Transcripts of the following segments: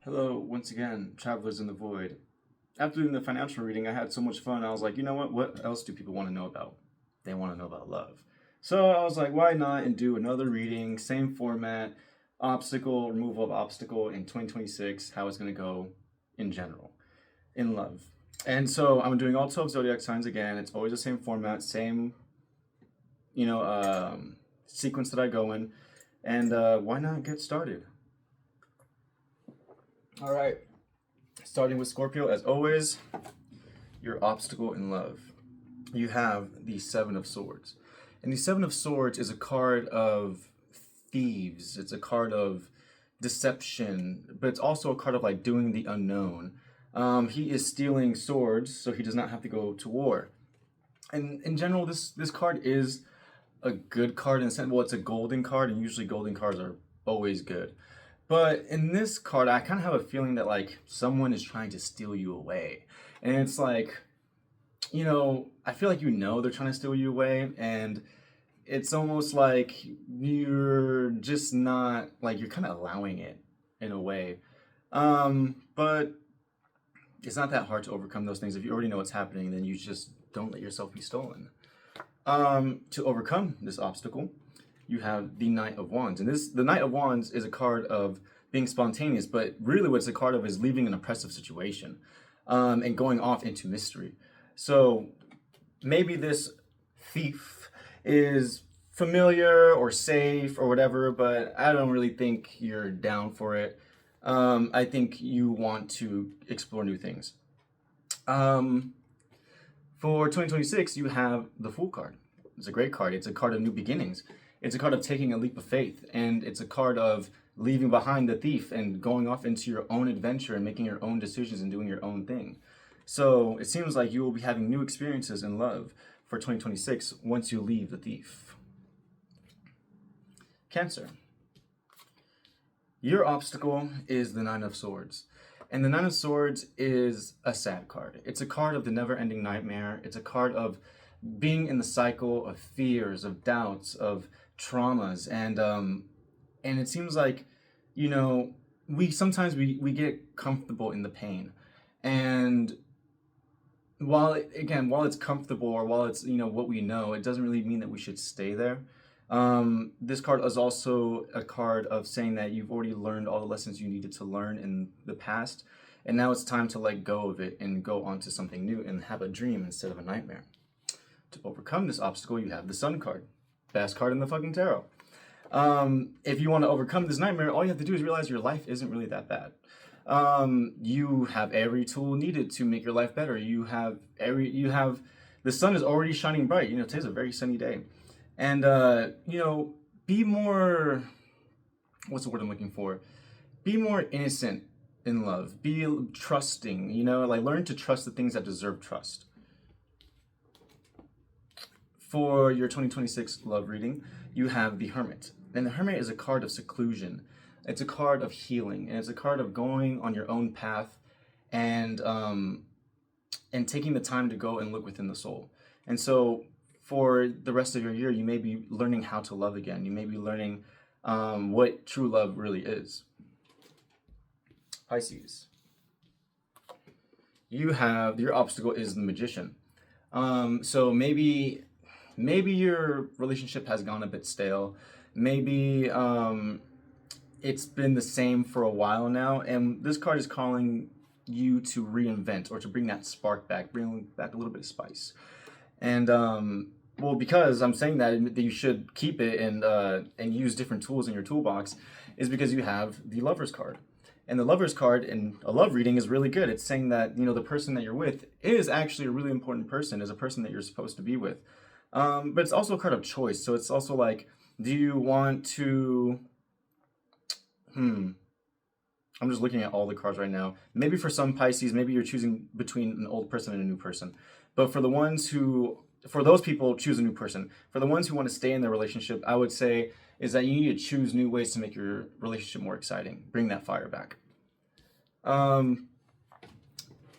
Hello, once again, Travelers in the Void. After doing the financial reading, I had so much fun. I was like, you know what? What else do people want to know about? They want to know about love. So I was like, why not and do another reading, same format, obstacle, removal of obstacle in 2026, how it's going to go in general, in love. And so I'm doing all 12 zodiac signs again. It's always the same format, same, you know, sequence that I go in. And why not get started? All right. Starting with Scorpio, as always, your obstacle in love. You have the Seven of Swords. And the Seven of Swords is a card of thieves. It's a card of deception, but it's also a card of like doing the unknown. He is stealing swords, so he does not have to go to war. And in general, this card is a good card in the sense. Well, it's a golden card, and usually golden cards are always good. But in this card, I kind of have a feeling that like someone is trying to steal you away. And it's like, I feel like they're trying to steal you away, and it's almost like you're just not like you're kind of allowing it in a way. But it's not that hard to overcome those things. If you already know what's happening, then you just don't let yourself be stolen. To overcome this obstacle, you have the Knight of Wands. And the Knight of Wands is a card of being spontaneous, but really what it's a card of is leaving an oppressive situation and going off into mystery. So maybe this thief is familiar or safe or whatever, but I don't really think you're down for it. I think you want to explore new things. For 2026, you have the Fool card. It's a great card. It's a card of new beginnings. It's a card of taking a leap of faith, and it's a card of leaving behind the thief and going off into your own adventure and making your own decisions and doing your own thing. So it seems like you will be having new experiences in love for 2026 once you leave the thief. Cancer. Your obstacle is the Nine of Swords. And the Nine of Swords is a sad card. It's a card of the never-ending nightmare. It's a card of being in the cycle of fears, of doubts, of traumas, and it seems like, we sometimes we get comfortable in the pain, and while it's comfortable or while it's what we know, it doesn't really mean that we should stay there. This card is also a card of saying that you've already learned all the lessons you needed to learn in the past, and now it's time to let go of it and go on to something new and have a dream instead of a nightmare. To overcome this obstacle, you have the Sun card. Best card in the fucking tarot. If you want to overcome this nightmare, all you have to do is realize your life isn't really that bad. You have every tool needed to make your life better. The sun is already shining bright. Today's a very sunny day. And, be more, what's the word I'm looking for? Be more innocent in love. Be trusting, learn to trust the things that deserve trust. For your 2026 love reading, you have the Hermit. And the Hermit is a card of seclusion. It's a card of healing, and it's a card of going on your own path and taking the time to go and look within the soul. And so for the rest of your year, you may be learning how to love again. You may be learning what true love really is. Pisces. Your obstacle is the Magician. So maybe your relationship has gone a bit stale. Maybe it's been the same for a while now, and this card is calling you to reinvent or to bring that spark back, bring back a little bit of spice. And because I'm saying that you should keep it and use different tools in your toolbox, is because you have the Lover's card. And the Lover's card in a love reading is really good. It's saying that the person that you're with is actually a really important person, is a person that you're supposed to be with. But it's also a card of choice. So it's also like, do you want to... I'm just looking at all the cards right now. Maybe for some Pisces, maybe you're choosing between an old person and a new person. But for those people, choose a new person. For the ones who want to stay in their relationship, I would say is that you need to choose new ways to make your relationship more exciting. Bring that fire back.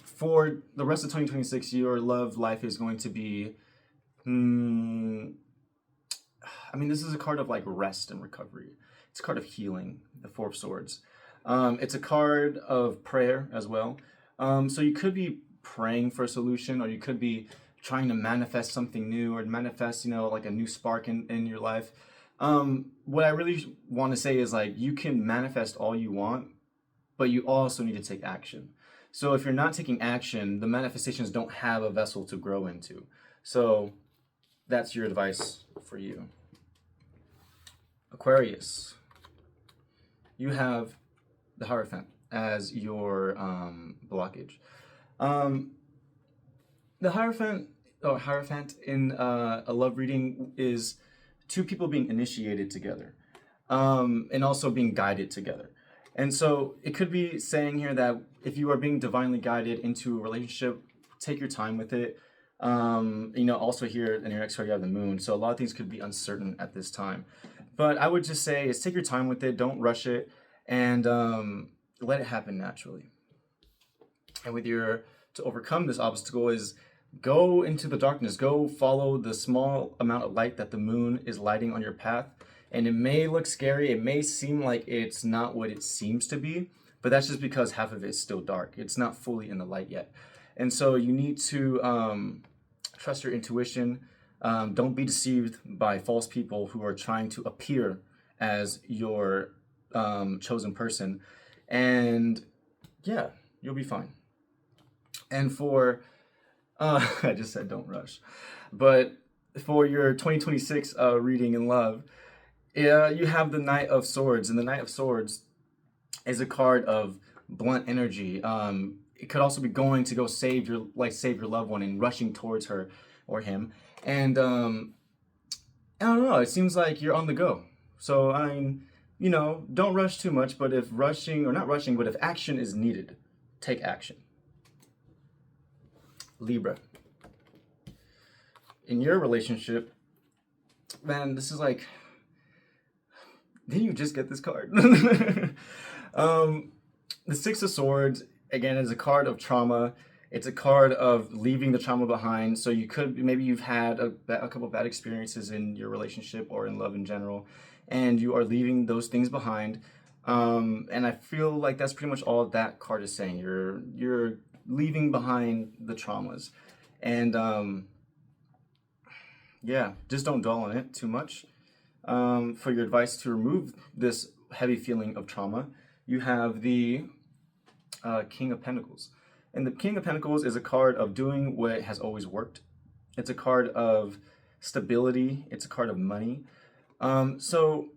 For the rest of 2026, your love life is going to be... this is a card of like rest and recovery. It's a card of healing, the Four of Swords. It's a card of prayer as well. So you could be praying for a solution, or you could be trying to manifest something new, or manifest, like a new spark in your life. What I really want to say is, like, you can manifest all you want, but you also need to take action. So if you're not taking action, the manifestations don't have a vessel to grow into. So that's your advice for you. Aquarius, you have the Hierophant as your blockage. The Hierophant in a love reading is two people being initiated together, and also being guided together. And so it could be saying here that if you are being divinely guided into a relationship, take your time with it. Also here in your next card, you have the Moon. So a lot of things could be uncertain at this time. But I would just say is take your time with it. Don't rush it, and let it happen naturally. And to overcome this obstacle is go into the darkness. Go follow the small amount of light that the Moon is lighting on your path. And it may look scary. It may seem like it's not what it seems to be, but that's just because half of it is still dark. It's not fully in the light yet. And so you need to trust your intuition. Don't be deceived by false people who are trying to appear as your chosen person. And yeah, you'll be fine. And for, I just said don't rush. But for your 2026 reading in love, yeah, you have the Knight of Swords, and the Knight of Swords is a card of blunt energy. It could also be going to go save your loved one and rushing towards her or him. And I don't know. It seems like you're on the go. So I mean, don't rush too much. But if rushing or not rushing, but if action is needed, take action. Libra. In your relationship, man, this is like. Didn't you just get this card? The Six of Swords, again, is a card of trauma. It's a card of leaving the trauma behind. So maybe you've had a couple of bad experiences in your relationship or in love in general, and you are leaving those things behind. And I feel like that's pretty much all that card is saying. You're leaving behind the traumas. And yeah, just don't dwell on it too much. For your advice to remove this heavy feeling of trauma, you have the King of Pentacles. And the King of Pentacles is a card of doing what has always worked. It's a card of stability. It's a card of money. So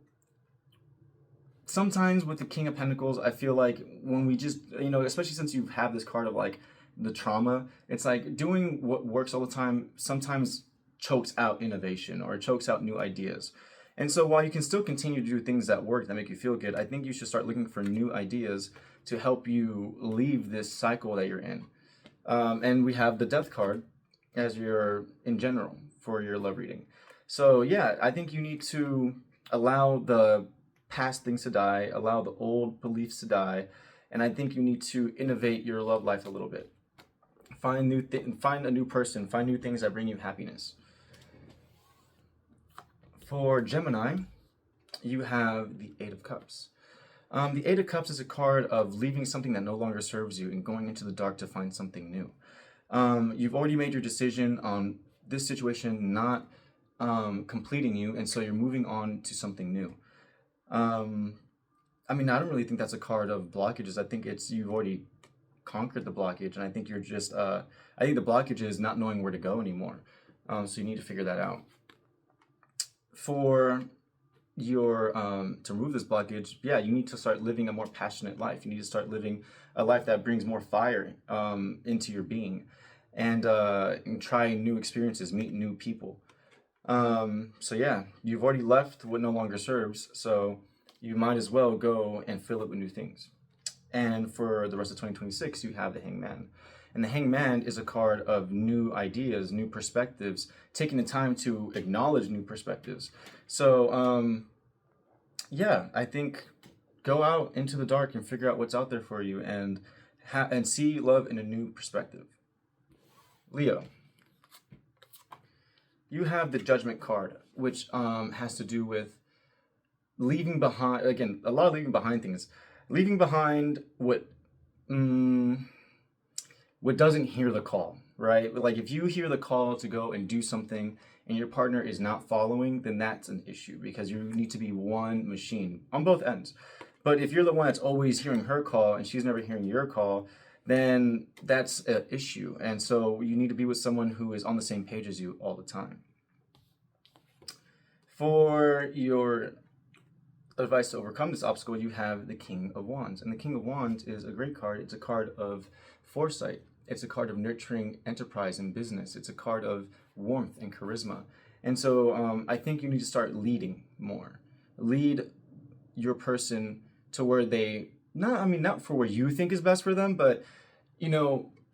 sometimes with the King of Pentacles, I feel like when we just, especially since you have this card of like the trauma, it's like doing what works all the time sometimes chokes out innovation or chokes out new ideas. And so while you can still continue to do things that work, that make you feel good, I think you should start looking for new ideas to help you leave this cycle that you're in. And we have the Death card as in general, for your love reading. So yeah, I think you need to allow the past things to die, allow the old beliefs to die, and I think you need to innovate your love life a little bit. Find a new person, find new things that bring you happiness. For Gemini, you have the Eight of Cups. The Eight of Cups is a card of leaving something that no longer serves you and going into the dark to find something new. You've already made your decision on this situation not completing you, and so you're moving on to something new. I don't really think that's a card of blockages. I think you've already conquered the blockage, and I think you're just, I think the blockage is not knowing where to go anymore. So you need to figure that out. For your to remove this blockage, yeah, you need to start living a more passionate life. You need to start living a life that brings more fire into your being, and try new experiences, meet new people. So yeah, you've already left what no longer serves, so you might as well go and fill it with new things. And for the rest of 2026, you have the Hangman. And the Hangman is a card of new ideas, new perspectives, taking the time to acknowledge new perspectives. So, yeah, I think go out into the dark and figure out what's out there for you, and see love in a new perspective. Leo, you have the Judgment card, which has to do with leaving behind, again, a lot of leaving behind things. leaving behind mm, what doesn't hear the call, right? Like if you hear the call to go and do something and your partner is not following, then that's an issue because you need to be one machine on both ends. But if you're the one that's always hearing her call and she's never hearing your call, then that's an issue. And so you need to be with someone who is on the same page as you all the time. For your advice to overcome this obstacle, you have the King of Wands. And the King of Wands is a great card. It's a card of foresight. It's a card of nurturing enterprise and business. It's a card of warmth and charisma. And so I think you need to start leading more. Lead your person to where they, not for what you think is best for them, but,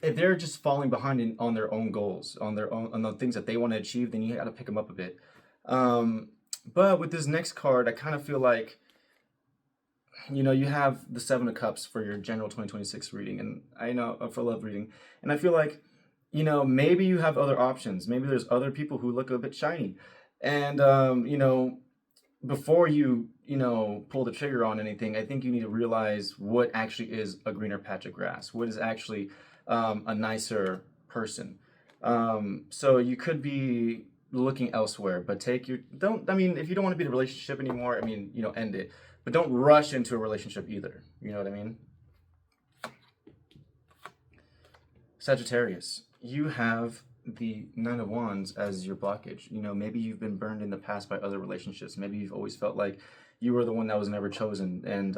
if they're just falling behind on their own goals, on the things that they want to achieve, then you got to pick them up a bit. But with this next card, I kind of feel like, you have the Seven of Cups for your general 2026 reading, and I know for love reading, and I feel like, maybe you have other options. Maybe there's other people who look a bit shiny, and before you pull the trigger on anything, I think you need to realize what actually is a greener patch of grass. What is actually a nicer person. So you could be looking elsewhere, but if you don't want to be in a relationship anymore, end it. But don't rush into a relationship either. You know what I mean? Sagittarius, you have the Nine of Wands as your blockage. Maybe you've been burned in the past by other relationships. Maybe you've always felt like you were the one that was never chosen. And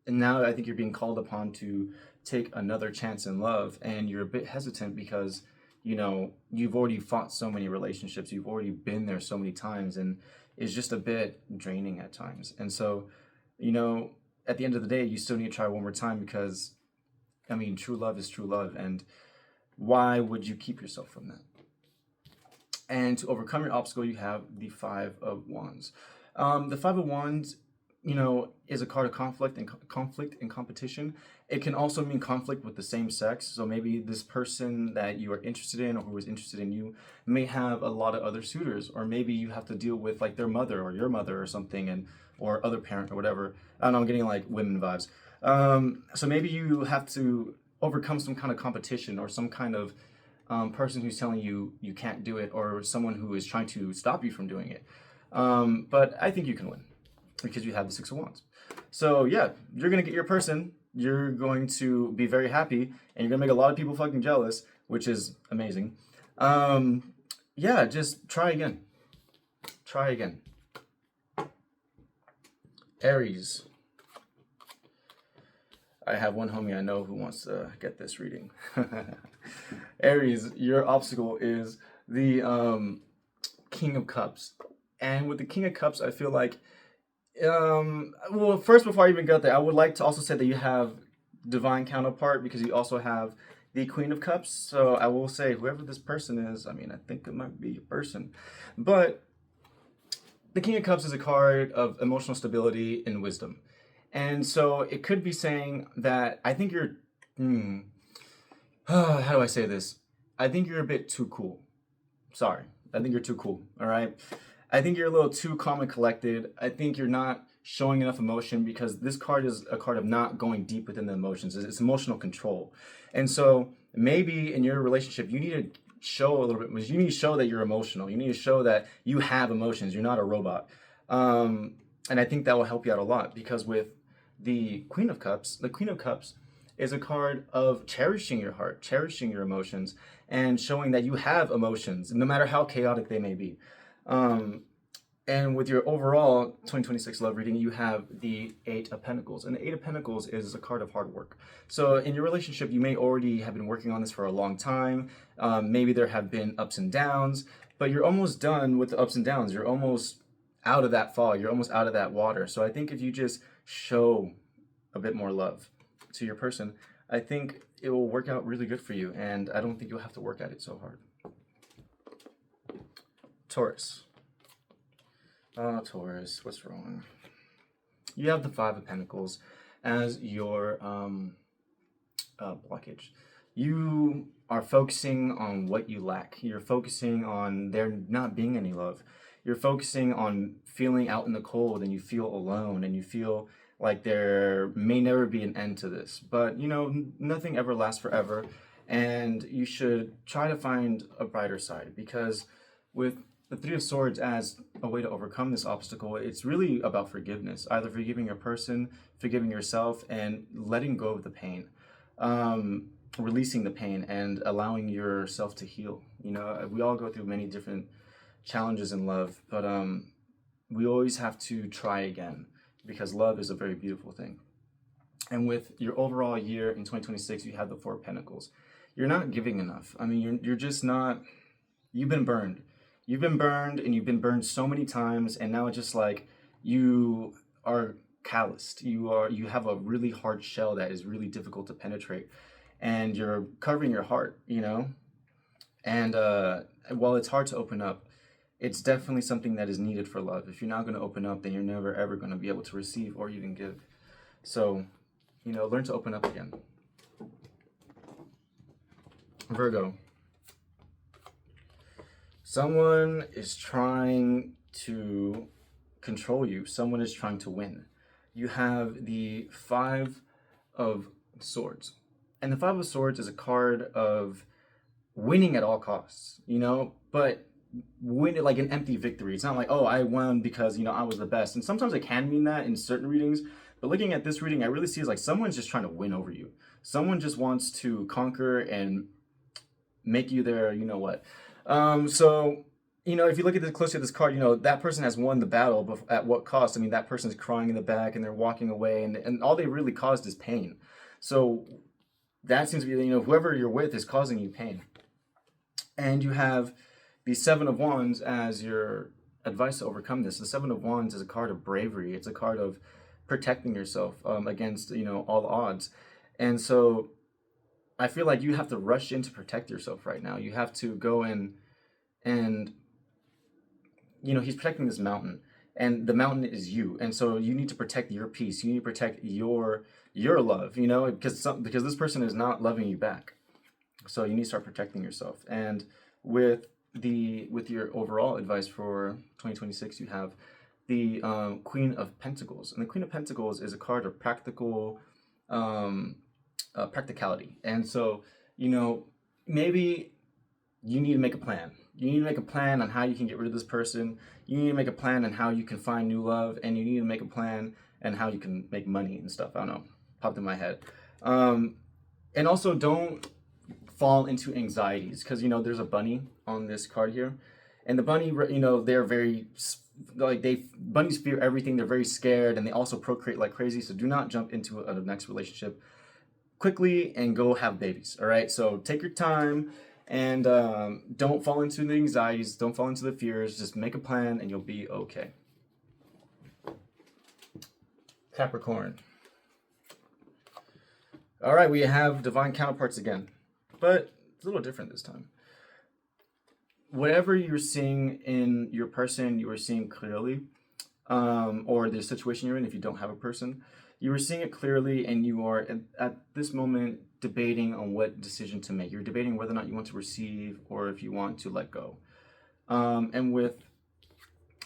now I think you're being called upon to take another chance in love. And you're a bit hesitant because, you've already fought so many relationships. You've already been there so many times. And it's just a bit draining at times. And so, at the end of the day, you still need to try one more time because, true love is true love. And why would you keep yourself from that? And to overcome your obstacle, you have the Five of Wands. The Five of Wands, is a card of conflict and competition. It can also mean conflict with the same sex. So maybe this person that you are interested in or who is interested in you may have a lot of other suitors, or maybe you have to deal with like their mother or your mother or something, or other parent or whatever. I don't know, I'm getting like women vibes. So maybe you have to overcome some kind of competition or some kind of person who's telling you you can't do it, or someone who is trying to stop you from doing it. But I think you can win because you have the Six of Wands. So yeah, you're going to get your person. You're going to be very happy, and you're going to make a lot of people fucking jealous, which is amazing. Yeah, just try again. Try again. Aries. I have one homie I know who wants to get this reading. Aries, your obstacle is the King of Cups. And with the King of Cups, I feel like, well, first, before I even got there, I would like to also say that you have divine counterpart because you also have the Queen of Cups. So I will say, whoever this person is, I think it might be a person. But the King of Cups is a card of emotional stability and wisdom. And so it could be saying that I think you're, how do I say this? I think you're a bit too cool. Sorry. I think you're too cool. All right. I think you're a little too calm and collected. I think you're not showing enough emotion because this card is a card of not going deep within the emotions. It's emotional control. And so maybe in your relationship, you need to show a little bit, you need to show that you're emotional. You need to show that you have emotions. You're not a robot. And I think that will help you out a lot because with the Queen of Cups is a card of cherishing your heart, cherishing your emotions, and showing that you have emotions, no matter how chaotic they may be. And with your overall 2026 love reading, you have the Eight of Pentacles. And the Eight of Pentacles is a card of hard work. So in your relationship, you may already have been working on this for a long time. Maybe there have been ups and downs, but you're almost done with the ups and downs. You're almost out of that fog. You're almost out of that water. So I think if you just show a bit more love to your person, I think it will work out really good for you. And I don't think you'll have to work at it so hard. Taurus. Taurus, what's wrong? You have the Five of Pentacles as your blockage. You are focusing on what you lack. You're focusing on there not being any love. You're focusing on feeling out in the cold, and you feel alone, and you feel like there may never be an end to this. But you know, nothing ever lasts forever, and you should try to find a brighter side, because with the Three of Swords as a way to overcome this obstacle, it's really about forgiveness, either forgiving a person, forgiving yourself, and letting go of the pain, releasing the pain and allowing yourself to heal. You know, we all go through many different challenges in love, but we always have to try again, because love is a very beautiful thing. And with your overall year in 2026, you have the Four of Pentacles. You're not giving enough. I mean, you're just not, you've been burned. You've been burned, and you've been burned so many times, and now it's just like you are calloused. You have a really hard shell that is really difficult to penetrate, and you're covering your heart, you know? And while it's hard to open up, it's definitely something that is needed for love. If you're not going to open up, then you're never ever going to be able to receive or even give. So, you know, learn to open up again. Virgo. Someone is trying to control you. Someone is trying to win. You have the Five of Swords. And the Five of Swords is a card of winning at all costs, you know, but win it like an empty victory. It's not like, oh, I won because, you know, I was the best. And sometimes it can mean that in certain readings. But looking at this reading, I really see it's like someone's just trying to win over you. Someone just wants to conquer and make you their, you know what. So, you know, if you look at this closely at this card, you know, that person has won the battle, but at what cost? I mean, that person's crying in the back and they're walking away, and all they really caused is pain. So that seems to be, you know, whoever you're with is causing you pain. And you have the Seven of Wands as your advice to overcome this. The Seven of Wands is a card of bravery. It's a card of protecting yourself against, you know, all odds. And so I feel like you have to rush in to protect yourself right now. You have to go in and, you know, he's protecting this mountain, and the mountain is you. And so you need to protect your peace. You need to protect your love, you know, because this person is not loving you back. So you need to start protecting yourself. And with your overall advice for 2026, you have the Queen of Pentacles. And the Queen of Pentacles is a card of practical practicality. And so, you know, maybe you need to make a plan. You need to make a plan on how you can get rid of this person. You need to make a plan on how you can find new love, and you need to make a plan on how you can make money and stuff. I don't know, popped in my head. And also don't fall into anxieties, because, you know, there's a bunny on this card here, and the bunny, you know, they're very, like, bunnies fear everything. They're very scared, and they also procreate like crazy. So do not jump into a next relationship quickly and go have babies. All right, so take your time, and don't fall into the anxieties, don't fall into the fears. Just make a plan and you'll be okay. Capricorn. All right, we have divine counterparts again, but it's a little different this time. Whatever you're seeing in your person, you are seeing clearly, or the situation you're in, if you don't have a person, you are seeing it clearly, and you are at this moment debating on what decision to make. You're debating whether or not you want to receive or if you want to let go. And with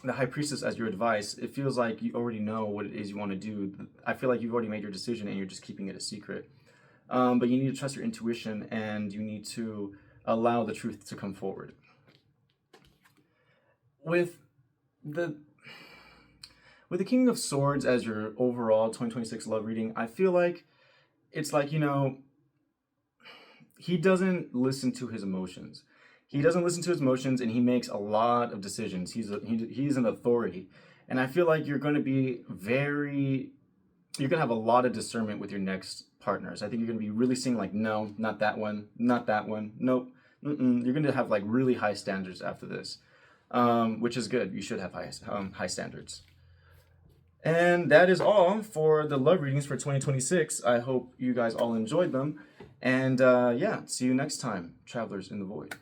the High Priestess as your advice, it feels like you already know what it is you want to do. I feel like you've already made your decision and you're just keeping it a secret. But you need to trust your intuition, and you need to allow the truth to come forward. With the King of Swords as your overall 2026 love reading, I feel like it's like, you know, he doesn't listen to his emotions. He doesn't listen to his emotions, and he makes a lot of decisions. He's an authority. And I feel like you're going to have a lot of discernment with your next partners. I think you're going to be really seeing like, no, not that one, not that one, nope. You're going to have like really high standards after this, which is good. You should have high standards. And that is all for the love readings for 2026. I hope you guys all enjoyed them. And yeah, see you next time, Travelers in the Void.